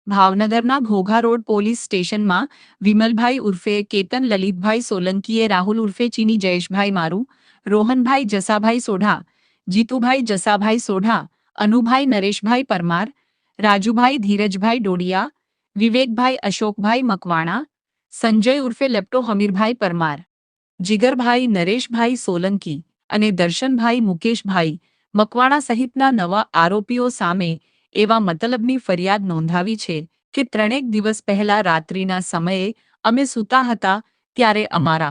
ભાવનગરના Ghogha road police સ્ટેશનમાં વિમલભાઈ ઉર્ફે કેતન લલિતભાઈ સોલંકીએ રાહુલ ઉર્ફે ચીની જયેશભાઈ મારું, રોહનભાઈ જસાભાઈ સોઢા, જીતુભાઈ જસાભાઈ સોઢા, અનુભાઈ નરેશભાઈ પરમાર, રાજુભાઈ ધીરજભાઈ ડોડિયા, વિવેકભાઈ અશોકભાઈ મકવાણા, સંજય ઉર્ફે લેપ્ટો હમીરભાઈ પરમાર, જીગરભાઈ નરેશભાઈ સોલંકી અને દર્શનભાઈ મુકેશભાઈ મકવાણા સહિતના નવા આરોપીઓ સામે એવા મતલબની ફરિયાદ નોંધાવી છે કે ત્રણેક દિવસ પહેલા રાત્રિના સમયે અમે સૂતા હતા ત્યારે અમારા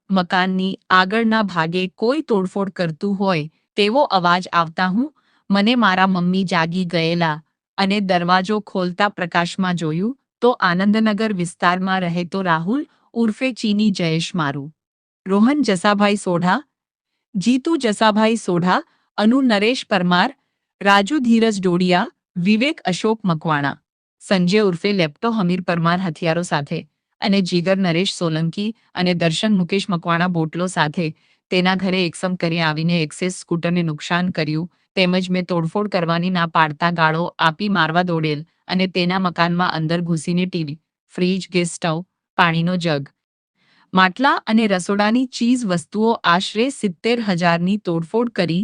મકાનની આગળના ભાગે કોઈ તોડફોડ કરતું હોય તેવો અવાજ આવતા મને મારા મમ્મી જાગી ગયેલા અને દરવાજો ખોલતા પ્રકાશમાં જોયું તો આનંદનગર વિસ્તારમાં રહેતો રાહુલ ઉર્ફે ચીની જયેશ મારું, રોહન જસાભાઈ સોઢા, જીતુ જસાભાઈ સોઢા, અનુ નરેશ પરમાર, રાજુ ધીરજ ડોડિયા, વિવેક અશોક મકવાણા, સંજય ઉર્ફે લેપ્ટો હમીર પરમાર હથિયારો સાથે અને જીગર નરેશ સોલંકી અને દર્શન મુકેશ મકવાણા બોટલો સાથે તેના ઘરે એકસમ કરી આવીને એક્સેસ સ્કૂટરને નુકસાન કર્યું તેમજ મેં તોડફોડ કરવાની ના પાડતા ગાળો આપી મારવા દોડેલ અને તેના મકાનમાં અંદર ઘૂસીને ટીવી, ફ્રીજ, ગેસ સ્ટવ, પાણીનો જગ, માટલા અને રસોડાની ચીજ વસ્તુઓ આશરે 70,000ની તોડફોડ કરી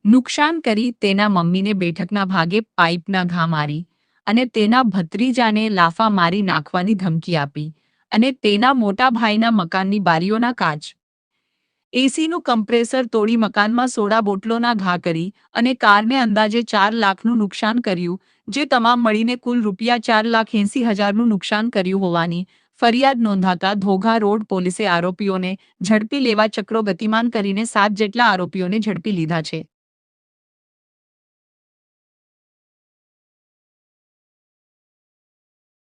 નુકસાન કરી તેના મમ્મીને બેઠકના ભાગે પાઇપના ઘા મારી અને તેના ભત્રીજાને લાફા મારી નાખવાની ધમકી આપી અને તેના મોટા ભાઈના મકાનની બારીઓના કાચ, એસીનું કમ્પ્રેસર તોડી મકાનમાં સોડા બોટલોના ઘા કરી અને કારને અંદાજે 4 લાખનું નુકસાન કર્યું, જે તમામ મળીને કુલ ₹4,80,000નું નુકસાન કર્યું હોવાની ફરિયાદ નોંધાતા ઘોઘા રોડ પોલીસે આરોપીઓને ઝડપી લેવા ચક્રો ગતિમાન કરીને 7 જેટલા આરોપીઓને ઝડપી લીધા છે.